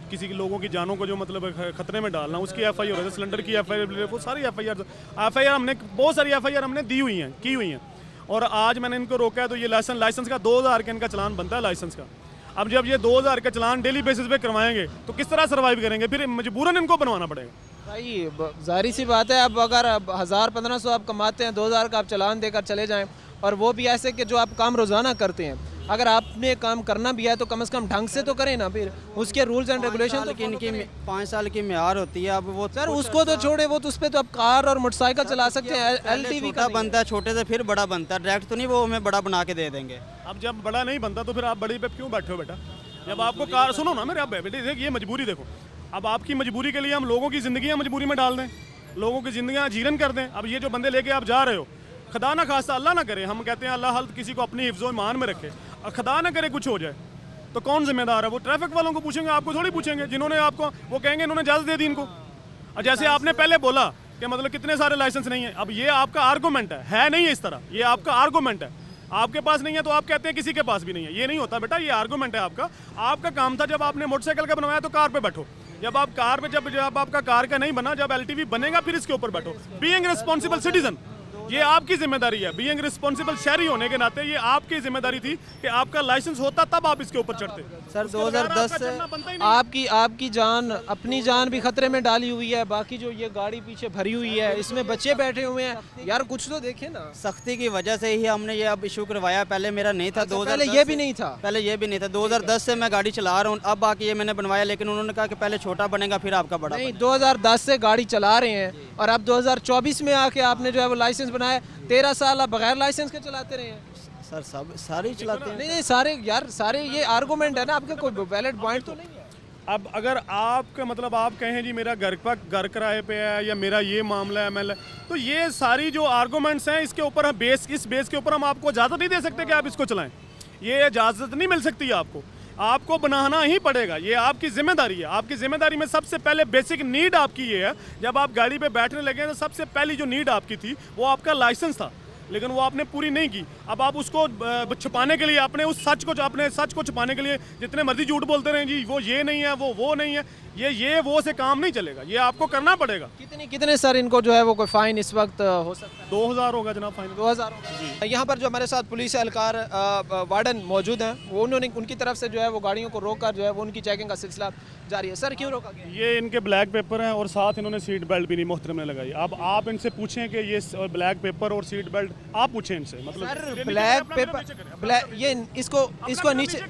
S2: किसी के लोगों की जानों को जो मतलब खतरे में डालना, उसकी FIR होती है, सिलेंडर की FIR, वो सारी FIR हमने बहुत सारी FIR हमने दी हुई हैं, की हुई हैं। और आज मैंने इनको रोका है तो ये लाइसेंस का 2000 का इनका चलान बनता है लाइसेंस का। अब जब ये 2000 का चलान डेली बेसिस पे करवाएंगे तो किस तरह सर्वाइव करेंगे, फिर मजबूरन इनको बनवाना पड़ेगा।
S1: भाई जाहिर सी बात है, अब अगर 1000-1500 आप कमाते हैं, 2000 का आप चलान देकर चले जाएं, और वो भी ऐसे कि जो आप काम रोज़ाना करते हैं, अगर आपने काम करना भी है तो कम से कम ढंग से तो करें ना, फिर उसके रूल्स एंड रेगुलेशन तो
S7: इनकी 5 साल की म्यार होती है। अब वो
S1: सर उसको तो छोड़े, वो तो उस पर तो आप कार और मोटरसाइकिल चला सकते हैं, LTV
S7: छोटा बनता है, छोटे से फिर बड़ा बनता है, डायरेक्ट तो नहीं वो हमें बड़ा बना के दे देंगे।
S2: अब जब बड़ा नहीं बनता तो फिर आप बड़ी पे क्यों बैठे हो बेटा? जब आपको कार, सुनो ना मेरे, आप बेटे देखिए, ये मजबूरी देखो, अब आपकी मजबूरी के लिए हम लोगों की ज़िंदगियाँ मजबूरी में डाल दें, लोगों की ज़िंदगियाँ जीरन कर दें। अब ये जो बंदे लेके आप जा रहे हो, खुदा ना खास्ता अल्लाह ना करे, हम कहते हैं अल्लाह हल किसी को अपनी हिफ्ज़ो ईमान में रखे, और खुदा ना करे कुछ हो जाए तो कौन जिम्मेदार है? वो ट्रैफिक वालों को पूछेंगे, आपको थोड़ी पूछेंगे, जिन्होंने आपको, वो कहेंगे इन्होंने इजाज़त दे दी इनको। और जैसे आपने पहले बोला कि मतलब कितने सारे लाइसेंस नहीं है, अब ये आपका आर्गूमेंट है नहीं है इस तरह, ये आपका आर्गूमेंट है। आपके पास नहीं है तो आप कहते हैं किसी के पास भी नहीं है, ये नहीं होता बेटा, ये आर्गूमेंट है आपका। आपका काम था, जब आपने मोटरसाइकिल का बनवाया तो कार पे बैठो, जब आप कार पे जब आपका कार का नहीं बना, जब LTV बनेगा फिर इसके ऊपर बैठो। बीइंग रिस्पॉन्सिबल सिटीजन, ये आपकी जिम्मेदारी है। बीइंग रिस्पॉन्सिबल शहरी होने के नाते ये आपकी जिम्मेदारी थी कि आपका लाइसेंस होता तब आप इसके ऊपर चढ़ते।
S7: सर
S2: उसके बगैर
S7: 2010
S2: आपका
S7: से
S2: चलना बनता ही नहीं।
S1: आपकी जान, अपनी जान भी खतरे में डाली हुई है, बाकी जो ये गाड़ी पीछे भरी हुई है इसमें बच्चे बैठे हुए हैं, यार कुछ तो देखे ना।
S7: सख्ती की वजह से ही हमने ये अब इशू करवाया, पहले मेरा नहीं था। 2010
S1: पहले ये भी नहीं था?
S7: पहले ये भी नहीं था। 2010 से मैं गाड़ी चला रहा हूँ, अब आके ये मैंने बनवाया, लेकिन उन्होंने कहा कि पहले छोटा बनेगा फिर आपका बड़ा
S1: नहीं, 2010 से गाड़ी चला रहे हैं और अब 2024 में आके आपने जो है वो लाइसेंस बनाया। 13 साल आप बगैर लाइसेंस के चलाते रहे हैं।
S7: सर सब सारे ही चलाते हैं।
S1: नहीं सारे यार, सारे ये आर्गूमेंट है ना, आपके कोई वैलिड पॉइंट तो नहीं है।
S2: अब अगर आपका मतलब आप कहें जी मेरा घर किराए पे है या मेरा ये मामला है ML, तो ये सारी जो आर्गूमेंट्स हैं इसके ऊपर हम इस बेस के ऊपर हम आपको इजाज़त नहीं दे सकते कि आप इसको चलाएं। ये इजाज़त नहीं मिल सकती है आपको बनाना ही पड़ेगा, ये आपकी जिम्मेदारी है। आपकी जिम्मेदारी में सबसे पहले बेसिक नीड आपकी ये है, जब आप गाड़ी पे बैठने लगे तो सबसे पहली जो नीड आपकी थी वो आपका लाइसेंस था, लेकिन वो आपने पूरी नहीं की। अब आप उसको छुपाने के लिए, अपने सच को छुपाने के लिए जितने मर्जी झूठ बोलते रहे जी, वो ये नहीं है, वो नहीं है, ये वो से काम नहीं चलेगा, ये आपको करना पड़ेगा।
S1: कितने सर इनको जो है वो कोई फाइन इस वक्त हो सकता है?
S2: 2000 होगा जनाब फाइन।
S1: 2000 होगा। यहाँ पर जो हमारे साथ पुलिस एहलकार वार्डन मौजूद हैं, वो उनकी तरफ से जो है वो गाड़ियों को रोककर जो है वो उनकी चेकिंग का सिलसिला जारी है। सर क्यों रोका गया?
S2: ये इनके ब्लैक पेपर हैं और साथ इन्होंने सीट बेल्ट भी नहीं मोहतरम ने लगाई। अब आप इनसे पूछें कि ये ब्लैक पेपर और सीट बेल्ट आप पूछें इनसे, मतलब
S1: सर ब्लैक पेपर, ये इसको नीचे,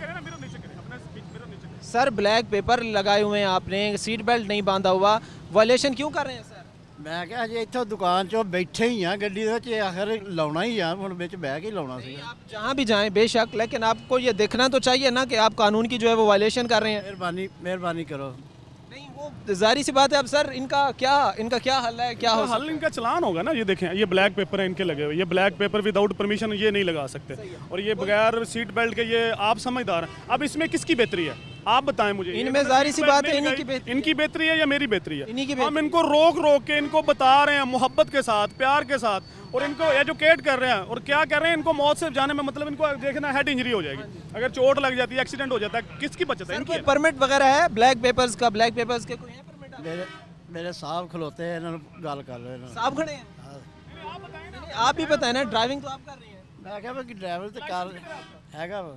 S1: सर ब्लैक पेपर लगाए हुए हैं आपने, सीट बेल्ट नहीं बांधा हुआ, वायलेशन क्यों कर रहे हैं सर?
S8: ਮੈਂ ਕਿਹਾ ਜੇ ਇੱਥੋਂ ਦੁਕਾਨ 'ਚੋਂ ਬੈਠੇ ਹੀ ਆ ਗੱਡੀ ਦੇ ਵਿੱਚ ਆਖਰ ਲਾਉਣਾ ਹੀ ਆ, ਹੁਣ ਵਿੱਚ ਬਹਿ ਕੇ ਹੀ ਲਾਉਣਾ ਸੀ।
S1: आप जहाँ भी जाएं बेशक, लेकिन आपको ये देखना तो चाहिए ना कि आप कानून की जो है वो वायलेशन कर रहे हैं।
S8: ਮਿਹਰਬਾਨੀ ਕਰੋ।
S1: नहीं वो जाहिर सी बात है। अब सर इनका क्या हल है, क्या हो
S2: हल इनका चलान होगा ना। ये देखें, ये ब्लैक पेपर है इनके लगे हुए, ये ब्लैक पेपर विदाउट परमिशन ये नहीं लगा सकते, और ये बगैर सीट बेल्ट के, ये आप समझदार हैं। अब इसमें किसकी बेहतरी है आप बताएं मुझे?
S1: इनमें जाहिर सी बात है
S2: इनकी बेहतरी है या मेरी बेहतरी है?
S1: इन्हीं की
S2: हम इनको रोक के इनको बता रहे हैं मोहब्बत के साथ, प्यार के साथ, और इनको एजुकेट कर रहे हैं। और क्या कर रहे हैं, इनको मौत से जाने में मतलब इनको देखना हेड इंजरी हो जाएगी, अगर चोट लग जाती है, एक्सीडेंट हो जाता है, किसकी बचत है? इनकी
S1: परमिट वगैरह है ब्लैक पेपर्स का? ब्लैक पेपर्स के कोई है परमिट?
S8: ਮੇਰੇ ਸਾਹਿਬ ਖਲੋਤੇ ਇਹਨਾਂ ਨੂੰ ਗੱਲ ਕਰ ਰਹੇ ਨੇ।
S1: साहब खड़े हैं, आप ही बताएं ना, ड्राइविंग तो आप कर रही हैं।
S8: ਮੈਂ ਕਿਹਾ ਵੀ ਡਰਾਈਵਰ ਤੇ ਕਾਰ ਹੈਗਾ ਵਾ।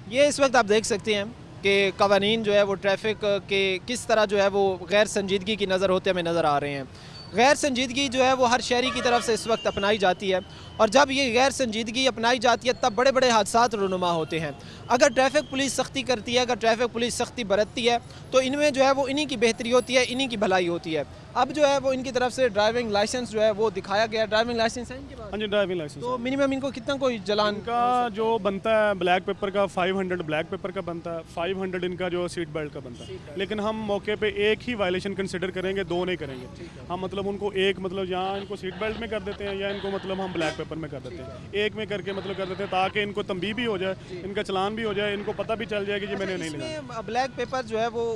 S1: ये इस वक्त आप देख सकते हैं कि कवानीन जो है वो ट्रैफिक के किस तरह जो है वो गैर संजीदगी की नज़र होते हमें नज़र आ रहे हैं। गैर संजीदगी जो है वो हर शहरी की तरफ से इस वक्त अपनाई जाती है, और जब ये गैर संजीदगी अपनाई जाती है तब बड़े बड़े हादसात रुनुमा होते हैं। अगर ट्रैफिक पुलिस सख्ती करती है, अगर ट्रैफिक पुलिस सख्ती बरतती है, तो इनमें जो है वो इन्हीं की बेहतरी होती है, इन्हीं की भलाई होती है। अब जो है वो इनकी तरफ से ड्राइविंग लाइसेंस जो है वो दिखाया गया। ड्राइविंग लाइसेंस है इनके पास?
S2: हाँ जी, ड्राइविंग लाइसेंस।
S1: तो मिनिमम इनको कितना कोई चलान
S2: इनका जो बनता है ब्लैक पेपर का 500 ब्लैक पेपर का बनता है, 500 इनका जो सीट बेल्ट का बनता है। लेकिन हम मौके पे एक ही वायलेशन कंसिडर करेंगे, दो नहीं करेंगे हम। मतलब उनको एक मतलब यहाँ इनको सीट बेल्ट में कर देते हैं या इनको मतलब हम ब्लैक पेपर में कर देते हैं, एक में करके मतलब कर देते हैं, ताकि इनको तंबीह भी हो जाए, इनका चलान भी हो जाए, इनको पता भी चल जाए कि ये मैंने नहीं लगाया।
S1: ब्लैक पेपर जो है वो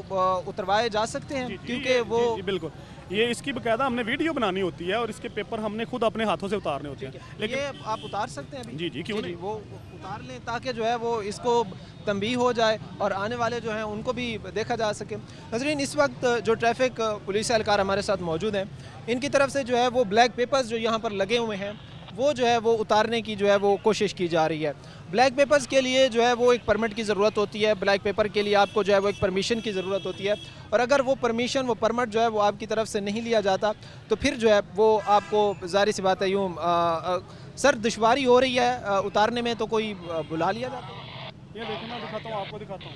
S1: उतरवाए जा सकते हैं, क्योंकि वो
S2: बिल्कुल ये इसकी बकायदा हमने वीडियो बनानी होती है और इसके पेपर हमने खुद अपने हाथों से उतारने होते हैं।
S1: लेकिन ये आप उतार सकते हैं अभी?
S2: जी जी, क्यों नहीं,
S1: वो उतार लें ताकि जो है वो इसको तंबीह हो जाए और आने वाले जो हैं उनको भी देखा जा सके। नज़रीन, इस वक्त जो ट्रैफिक पुलिस एहलकार हमारे साथ मौजूद हैं, इनकी तरफ से जो है वो ब्लैक पेपर्स जो यहाँ पर लगे हुए हैं वो जो है वो उतारने की जो है वो कोशिश की जा रही है। ब्लैक पेपर्स के लिए जो है वो एक परमिट की ज़रूरत होती है, ब्लैक पेपर के लिए आपको जो है वो एक परमिशन की ज़रूरत होती है, और अगर वो परमिशन, वो परमिट जो है वो आपकी तरफ से नहीं लिया जाता तो फिर जो है वो आपको ज़ाहिर सी बात है यूँ सर दुश्वारी हो रही है उतारने में, तो कोई बुला लिया जाता है।
S2: ये देखो मैं दिखाता हूँ, आपको दिखाता हूँ।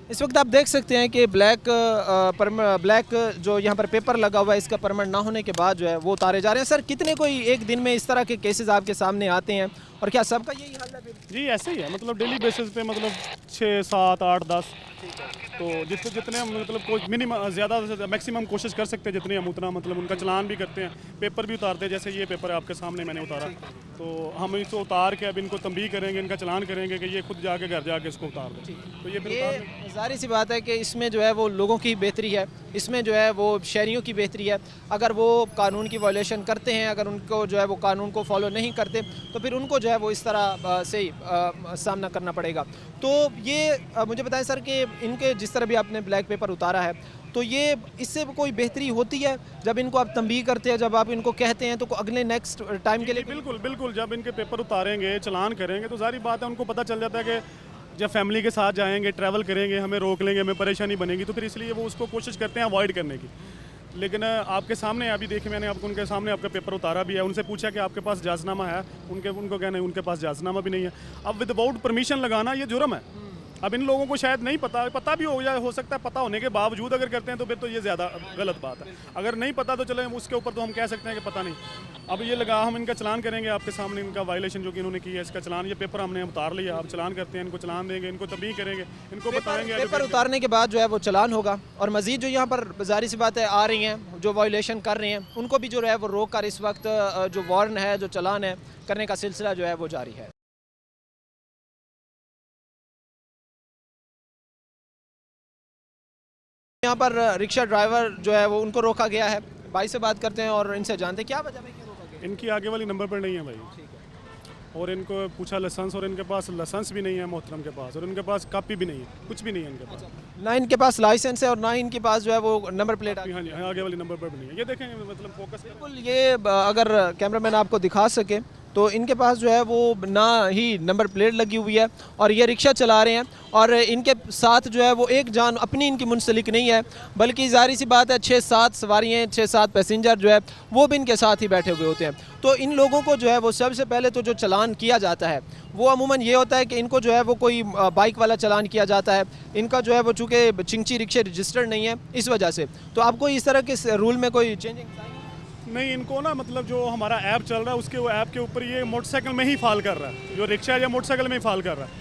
S1: इस वक्त आप देख सकते हैं कि ब्लैक जो यहाँ पर पेपर लगा हुआ है, इसका परमिट ना होने के बाद जो है वो उतारे जा रहे हैं। सर, कितने कोई एक दिन में इस तरह के केसेस आपके सामने आते हैं, और क्या सबका यही हाल है?
S2: जी ऐसे ही है, मतलब डेली बेसिस पे मतलब 6, 7, 8, 10, तो जितने हम मतलब कोई मिनिमम ज़्यादा से मैक्सिमम कोशिश कर सकते हैं जितने हम उतना मतलब उनका चलान भी करते हैं, पेपर भी उतारते हैं। जैसे ये पेपर है आपके सामने मैंने उतारा, तो हम इसको उतार के अब इनको तंबीह करेंगे, इनका चलान करेंगे कि ये खुद जाके घर जाके इसको उतार दें। तो ये
S1: ज़ाहिर सी बात है कि इसमें जो है वो लोगों की बेहतरी है, इसमें जो है वो शहरियों की बेहतरी है। अगर वो कानून की वायलेशन करते हैं, अगर उनको जो है वो कानून को फॉलो नहीं करते, तो फिर उनको जो है वो इस तरह से ही सामना करना पड़ेगा। तो ये मुझे बताएं सर कि इनके जिस तरह भी आपने ब्लैक पेपर उतारा है, तो ये इससे कोई बेहतरी होती है जब इनको आप तंबीह करते हैं, जब आप इनको कहते हैं, तो अगले नेक्स्ट टाइम के लिए?
S2: बिल्कुल बिल्कुल, जब इनके पेपर उतारेंगे, चलान करेंगे, तो सारी बात है उनको पता चल जाता है कि जब फैमिली के साथ जाएंगे, ट्रैवल करेंगे, हमें रोक लेंगे, हमें परेशानी बनेगी, तो फिर इसलिए वो उसको कोशिश करते हैं अवॉइड करने की। लेकिन आपके सामने अभी देखिए, मैंने आपको उनके सामने आपका पेपर उतारा भी है, उनसे पूछा कि आपके पास इजाज़तनामा है, उनको कहना है उनके पास इजाज़तनामा भी नहीं है। अब विदाउट परमिशन लगाना ये जुर्म है। अब इन लोगों को शायद नहीं पता भी हो सकता है, पता होने के बावजूद अगर करते हैं तो फिर तो ये ज़्यादा गलत बात है। अगर नहीं पता तो चले उसके ऊपर तो हम कह सकते हैं कि पता नहीं। अब ये लगा, हम इनका चलान करेंगे आपके सामने, इनका वायलेशन जो कि इन्होंने किया है इसका चलान, ये पेपर हमने उतार लिया, आप चलान करते हैं, इनको चलान देंगे, इनको तंबीह करेंगे, इनको बताएंगे।
S1: पेपर उतारने के बाद जो है वो चलान होगा, और मज़ीद जो यहाँ पर ज़ाहिर सी बात है आ रही हैं, जो वायलेशन कर रहे हैं, उनको भी जो है वो रोक कर इस वक्त जो वार्न है, जो चलान है करने का सिलसिला जो है वो जारी है। यहाँ पर रिक्शा ड्राइवर जो है वो उनको रोका गया है। भाई से बात करते हैं और इनसे जानते हैं क्या वजह है क्यों रोका गया।
S2: इनकी आगे वाली नंबर पर नहीं है भाई, और इनको पूछा लाइसेंस, और इनके पास लाइसेंस भी नहीं है मोहतरम के पास, और इनके पास कॉपी भी नहीं है, कुछ भी नहीं है इनके पास।
S1: ना इनके पास लाइसेंस है और ना इनके पास जो है वो नंबर प्लेट।
S2: हाँ जी, आगे वाली नंबर पर भी नहीं है। ये देखें मतलब फोकस
S1: बिल्कुल, ये अगर कैमरामैन आपको दिखा सके तो इनके पास जो है वो ना ही नंबर प्लेट लगी हुई है, और ये रिक्शा चला रहे हैं, और इनके साथ जो है वो एक जान अपनी इनकी मुंसलिक नहीं है, बल्कि ज़ाहिर सी बात है 6-7 सवारियाँ, 6-7 पैसेंजर जो है वो भी इनके साथ ही बैठे हुए होते हैं। तो इन लोगों को जो है वो सबसे पहले तो जो चलान किया जाता है वो अमूमन ये होता है कि इनको जो है वो कोई बाइक वाला चलान किया जाता है। इनका जो है वो चूँकि चिंची रिक्शे रजिस्टर्ड नहीं है, इस वजह से। तो आपको इस तरह के रूल में कोई चेंजिंग
S2: नहीं, इनको ना मतलब जो हमारा ऐप चल रहा है उसके वो ऐप के ऊपर ये मोटरसाइकिल में ही फाल कर रहा है, जो रिक्शा है या मोटरसाइकिल में ही फाल कर रहा है।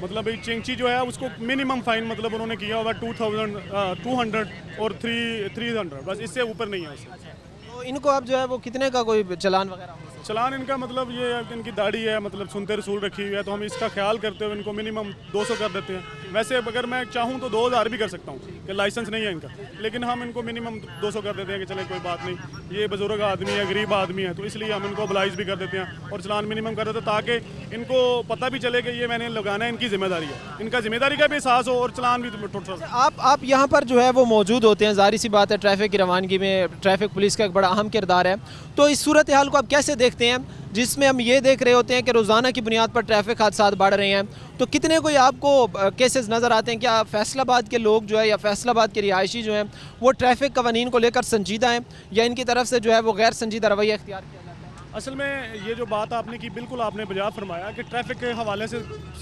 S2: मतलब ये चिंची जो है उसको मिनिमम फाइन मतलब उन्होंने किया होगा 200 और 300, बस इससे ऊपर नहीं है उससे।
S1: तो इनको अब जो है वो कितने का कोई चलान वगैरह?
S2: चलान इनका मतलब ये है कि इनकी दाढ़ी है, मतलब सुनते रसूल रखी हुई है, तो हम इसका ख्याल करते हुए इनको मिनिमम 200 कर देते हैं। वैसे अगर मैं चाहूँ तो 2000 भी कर सकता हूँ कि लाइसेंस नहीं है इनका, लेकिन हम इनको मिनिमम 200 कर देते हैं कि चले कोई बात नहीं, ये बुजुर्ग आदमी है, गरीब आदमी है, तो इसलिए हम इनको oblige भी कर देते हैं और चलान मिनिमम कर देते हैं, ताकि इनको पता भी चले कि ये मैंने लगाना है, इनकी जिम्मेदारी है, इनका जिम्मेदारी का भी एहसास हो और चलान भी टोटल।
S1: आप यहाँ पर जो है वो मौजूद होते हैं, जाहिर सी बात है ट्रैफिक की रवानगी में ट्रैफिक पुलिस का एक बड़ा अहम किरदार है। तो इस सूरत हाल को आप कैसे देखते देखते हैं जिसमें हम ये देख रहे होते हैं कि रोज़ाना की बुनियाद पर ट्रैफिक हादसा बढ़ रहे हैं। तो कितने कोई आपको केसेस नज़र आते हैं? क्या फैसलाबाद के लोग जो है या फैसलाबाद के रिहायशी जो हैं वो ट्रैफिक कवानीन को लेकर संजीदा हैं या इनकी तरफ से जो है वो गैर संजीदा रवैया इख्तियार किया जाता है?
S2: असल में ये जो बात आपने की बिल्कुल आपने बजा फरमाया कि ट्रैफिक के हवाले से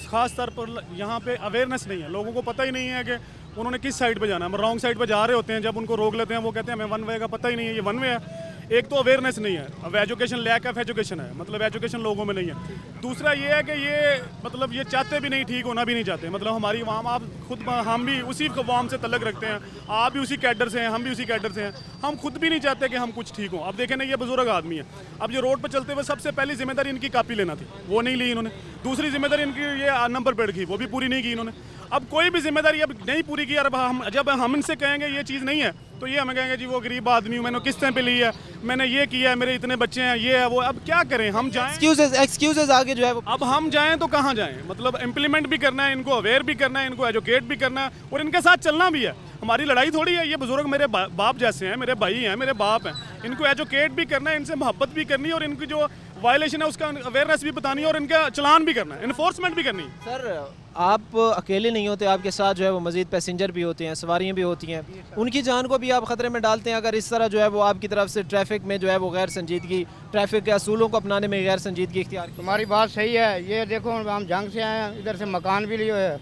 S2: ख़ास तौर पर यहाँ पे अवेयरनेस नहीं है, लोगों को पता ही नहीं है कि उन्होंने किस साइड पे जाना है। हम रॉन्ग साइड पे जा रहे होते हैं, जब उनको रोक लेते हैं वो कहते हैं हमें वन वे का पता ही नहीं है, ये वन वे है। एक तो अवेयरनेस नहीं है, अब एजुकेशन, लैक ऑफ एजुकेशन है, मतलब एजुकेशन लोगों में नहीं है। दूसरा ये है कि ये मतलब ये चाहते भी नहीं, ठीक होना भी नहीं चाहते। मतलब हमारी अवाम, आप खुद, हम भी उसी अवाम से तल्लक रखते हैं, आप भी उसी कैडर से हैं, हम भी उसी कैडर से हैं। हम खुद भी नहीं चाहते कि हम कुछ ठीक हों। अब देखें ना, ये बुजुर्ग आदमी है, अब ये रोड पर चलते हुए सबसे पहली जिम्मेदारी इनकी कापी लेना थी, वो नहीं ली इन्होंने। दूसरी जिम्मेदारी इनकी ये नंबर प्लेट की, वो भी पूरी नहीं की इन्होंने। अब कोई भी जिम्मेदारी अब नहीं पूरी की। अब हम जब हम इनसे कहेंगे ये चीज़ नहीं है तो ये हमें कहेंगे जी वो गरीब आदमी हूँ, मैंने किस्तें पे ली है, मैंने ये किया है, मेरे इतने बच्चे हैं, ये है वो। अब क्या करें, हम जाएं,
S1: एक्सक्यूजेस आगे जो है वो
S2: अब हम जाएं तो कहाँ जाएं? मतलब इम्प्लीमेंट भी करना है, इनको अवेयर भी करना है, इनको एजुकेट भी करना है और इनके साथ चलना भी है। हमारी लड़ाई थोड़ी है, ये बुजुर्ग मेरे बाप जैसे हैं, मेरे भाई हैं, मेरे बाप हैं। इनको एजुकेट भी करना है, इनसे मोहब्बत भी करनी है और इनकी जो वायलेशन है उसका अवेयरनेस भी बतानी है और इनका चलान भी करना है, इन्फोर्समेंट भी करनी है।
S1: सर आप अकेले नहीं होते, आपके साथ जो है वो मज़ीद पैसेंजर भी होते हैं, सवारियाँ भी होती हैं, उनकी जान को भी आप ख़तरे में डालते हैं अगर इस तरह जो है वो आपकी तरफ से ट्रैफिक में जो है वो गैर संजीदगी, ट्रैफिक के असूलों को अपनाने में गैर संजीदगी इख्तियार की।
S8: तुम्हारी बात सही है। ये देखो हम जंग से आए हैं, इधर से मकान भी लिए है,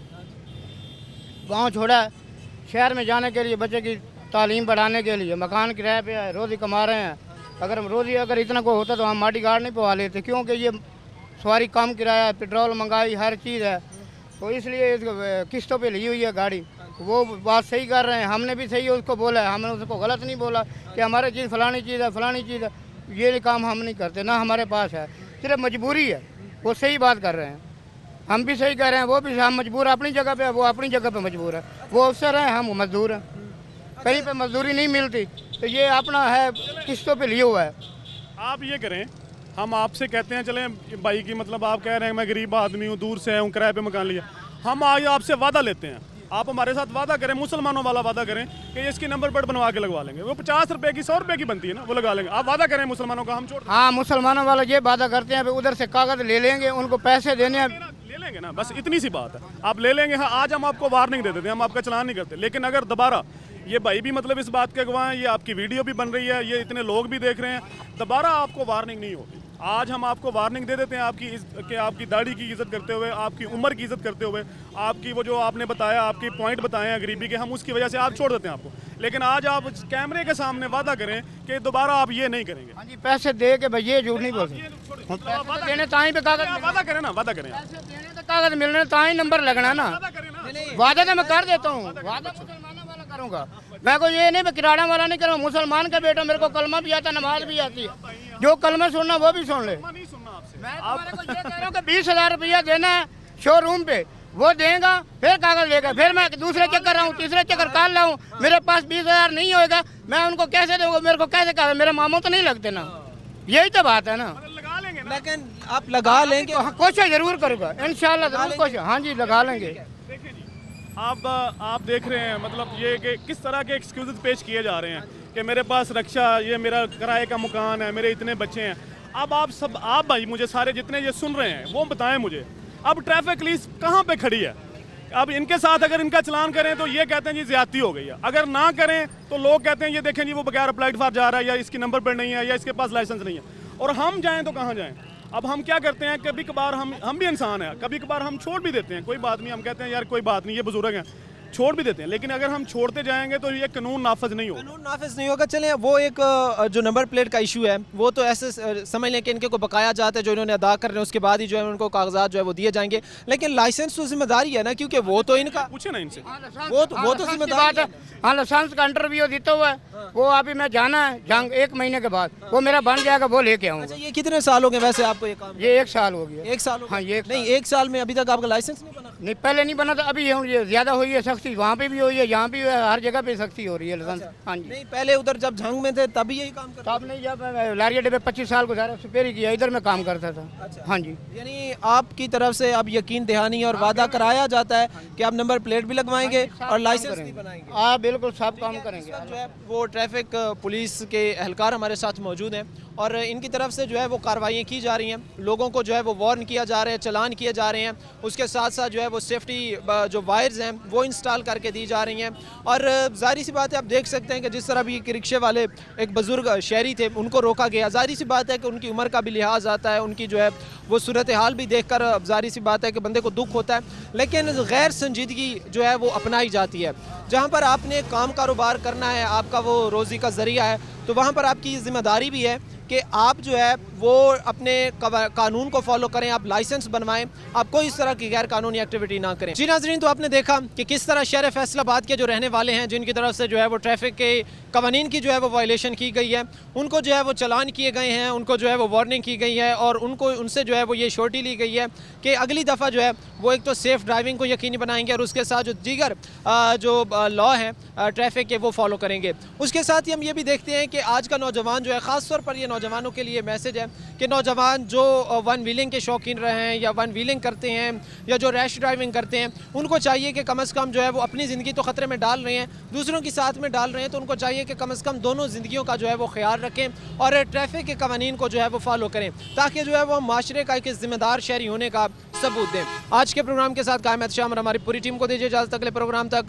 S8: गांव छोड़ा है, शहर में जाने के लिए बच्चे की तालीम बढ़ाने के लिए मकान किराए पे है, रोज़ी कमा रहे हैं। अगर हम रोज़ी अगर इतना को होता तो हम माटी गार्ड नहीं पवा लेते, क्योंकि ये सवारी कम किराया है, पेट्रोल महंगाई हर चीज़ है, तो इसलिए किस्तों पे ली हुई है गाड़ी। वो बात सही कर रहे हैं, हमने भी सही उसको बोला है, हमने उसको गलत नहीं बोला कि हमारे चीज़ फलानी चीज़ है, फलानी चीज़ है। ये काम हम नहीं करते, ना हमारे पास है, सिर्फ मजबूरी है। वो सही बात कर रहे हैं, हम भी सही कर रहे हैं, वो भी, हम मजबूर अपनी जगह पे है, वो अपनी जगह पे मजबूर है। वो अफसर हैं, हम मजदूर हैं, कहीं पे मजदूरी नहीं मिलती, तो ये अपना है किस्तों पे लिया हुआ है।
S2: आप ये करें, हम आपसे कहते हैं चलें भाई की, मतलब आप कह रहे हैं मैं गरीब आदमी हूँ, दूर से हूँ, किराए पे मकान लिया। हम आज आपसे वादा लेते हैं, आप हमारे साथ वादा करें, मुसलमानों वाला वादा करें कि इसकी नंबर प्लेट बनवा के लगवा लेंगे। वो 50 रुपए की 100 रुपए की बनती है ना, वो लगा लेंगे। आप वादा करें मुसलमानों का, हम छोड़।
S8: हाँ, मुसलमानों वाला ये वादा करते हैं, उधर से कागज़ ले लेंगे, उनको पैसे देने हैं,
S2: ले लेंगे ना, बस इतनी सी बात है। आप ले लेंगे। हाँ, आज हम आपको वार्निंग दे देते हैं, हम आपका चलान नहीं करते, लेकिन अगर दोबारा, ये भाई भी मतलब इस बात के गवाह हैं, ये आपकी वीडियो भी बन रही है, ये इतने लोग भी देख रहे हैं, दोबारा आपको वार्निंग नहीं होगी। आज हम आपको वार्निंग दे देते हैं आपकी दाढ़ी की इज्जत करते हुए, आपकी उम्र की इज्जत करते हुए, आपकी वो जो आपने बताया, आपके पॉइंट बताए हैं गरीबी के, हम उसकी वजह से आज छोड़ देते हैं आपको। लेकिन आज आप कैमरे के सामने वादा करें कि दोबारा आप ये नहीं करेंगे।
S8: हाँ जी, पैसे दे के भाई, ये झूठ नहीं बोल सकते, देने ताई पे कागज़,
S2: वादा करें ना, वादा करें।
S8: पैसे देने तो कागज़ मिलने ताई नंबर लगना ना। वादा तो मैं कर देता हूँ, वादा मुसलमानों वाला करूँगा मैं, को ये नहीं मैं किराना वाला नहीं करूँगा। मुसलमान का बेटा, मेरे को कलमा भी आता, नमाज भी आती है, जो कलमा सुनना वो भी सुन ले। मैं तुम्हारे को ये कह रहा हूँ कि 20,000 रुपया देना है शोरूम पे, वो देगा, फिर कागज़ लेगा, फिर मैं दूसरे चक्कर आऊँ, तीसरे चक्कर काल लाऊँ, मेरे पास 20,000 नहीं होएगा, मैं उनको कैसे दूँगा? मेरे को कैसे कागज़, मेरे मामू तो नहीं लगते ना, यही तो बात है ना।
S2: लगा लेंगे ना,
S1: लेकिन आप लगा लेंगे,
S8: हाँ, कोशिश जरूर करूँगा, इंशाल्लाह जरूर कोशिश। हाँ जी, लगा लेंगे।
S2: आप देख रहे हैं मतलब ये कि किस तरह के एक्सक्यूजेस पेश किए जा रहे हैं कि मेरे पास रक्षा, ये मेरा किराए का मकान है, मेरे इतने बच्चे हैं। अब आप भाई मुझे सारे जितने ये सुन रहे हैं वो बताएं मुझे, अब ट्रैफिक पुलिस कहाँ पे खड़ी है? अब इनके साथ अगर इनका चलान करें तो ये कहते हैं जी ज्यादती हो गई है, अगर ना करें तो लोग कहते हैं ये देखें जी वो बगैर अप्लाइड फॉर जा रहा है, या इसकी नंबर प्लेट नहीं है, या इसके पास लाइसेंस नहीं है। और हम जाएं तो कहाँ जाएं? अब हम क्या करते हैं, कभी कभार हम भी इंसान हैं, कभी कभार हम छोड़ भी देते हैं, कोई बात नहीं, हम कहते हैं यार कोई बात नहीं, ये बुजुर्ग हैं, छोड़ भी देते हैं। लेकिन अगर हम छोड़ते जाएंगे तो ये कानून नाफज नहीं होगा,
S1: कानून नाफिज नहीं होगा। चलें, वो एक जो नंबर प्लेट का इशू है वो तो ऐसे समझ लें कि इनके को बकाया जाता है जो इन्होंने अदा कर रहे हैं, उसके बाद ही जो है उनको कागजात जो है वो दिए जाएंगे। लेकिन लाइसेंस तो जिम्मेदारी है ना, क्योंकि वो तो इनका,
S2: पूछे ना इनसे,
S1: वो तो जिम्मेदारी है।
S8: हाँ, लाइसेंस का इंटरव्यू देता हुआ है, वो अभी मैं जाना है जंग 1 महीने के बाद, वो मेरा बन जाएगा, वो लेके आऊँगा।
S1: अच्छा, ये कितने साल हो गए वैसे आपको ये काम?
S8: ये 1 साल हो गया।
S1: 1 साल हो गया?
S8: हाँ, ये
S1: नहीं, 1 साल में अभी तक आपका लाइसेंस नहीं बना?
S8: नहीं, पहले नहीं बना था, अभी ये ज़्यादा हुई है सख्ती, वहाँ पे भी हुई है, यहाँ भी हुई है, हर जगह पे सख्ती हो रही है लाइसेंस। हाँ जी,
S1: नहीं, पहले उधर जब झंग में थे तभी यही काम करते?
S8: तब नहीं, जब मैं लारी अड्डे पे 25 साल गुजारा, सुपेरी किया, इधर मैं काम करता था। हाँ जी,
S1: यानी आपकी तरफ से अब यकीन दहानी और वादा कराया जाता है कि आप नंबर प्लेट भी लगवाएंगे और लाइसेंस भी बनाएंगे?
S8: हाँ बिल्कुल, सब काम करेंगे।
S1: जो है वो ट्रैफिक पुलिस के एहलकार हमारे साथ मौजूद हैं और इनकी तरफ से जो है वो कार्रवाइयाँ की जा रही हैं, लोगों को जो है वो वार्न किया जा रहा है, चलान किए जा रहे हैं, उसके साथ साथ जो है वो सेफ्टी जो वायर्स हैं वो इंस्टॉल करके दी जा रही हैं। और ज़ाहिर सी बात है, आप देख सकते हैं कि जिस तरह भी एक रिक्शे वाले एक बुज़ुर्ग शहरी थे, उनको रोका गया, ज़ाहिर सी बात है कि उनकी उम्र का भी लिहाज आता है, उनकी जो है वो सूरत हाल भी देख कर ज़ाहिर सी बात है कि बंदे को दुख होता है, लेकिन गैर संजीदगी जो है वो अपनाई जाती है। जहाँ पर आपने काम कारोबार करना है, आपका वो रोज़ी का ज़रिया है, तो वहाँ पर आपकी ज़िम्मेदारी भी है कि आप जो है वो अपने कानून को फॉलो करें, आप लाइसेंस बनवाएं, आप कोई इस तरह की गैर कानूनी एक्टिविटी ना करें। जी नाज़रीन, तो आपने देखा कि किस तरह शहर फैसलाबाद के जो रहने वाले हैं, जिनकी तरफ से जो है वो ट्रैफिक के कवानीन की जो है वो वायलेशन की गई है, उनको जो है वो चलान किए गए हैं, उनको जो है वो वार्निंग की गई है और उनसे जो है वो ये श्योरिटी ली गई है कि अगली दफ़ा जो है वो एक तो सेफ़ ड्राइविंग को यकीनी बनाएंगे और उसके साथ जो दीगर जो लॉ हैं ट्रैफिक के वो फॉलो करेंगे। उसके साथ ही हम ये भी देखते हैं कि आज का नौजवान जो है, ख़ास तौर पर ये नौजवानों के लिए मैसेज है कि नौजवान जो वन व्हीलिंग के शौकीन रहे हैं या वन व्हीलिंग करते हैं या जो रैश ड्राइविंग करते हैं, उनको चाहिए कि कम से कम जो है वो अपनी ज़िंदगी तो ख़तरे में डाल रहे हैं, दूसरों की साथ में डाल रहे हैं, तो उनको चाहिए कि कम से कम दोनों ज़िंदगियों का जो है वो ख्याल रखें और ट्रैफिक के कवानीन को जो है वो फॉलो करें, ताकि जो है वो माशरे का एक ज़िम्मेदार शहरी होने का सबूत दें। आज के प्रोग्राम के साथ कायम एहतशाम और हमारी पूरी टीम को दीजिए इजाज़त। अगले प्रोग्राम तक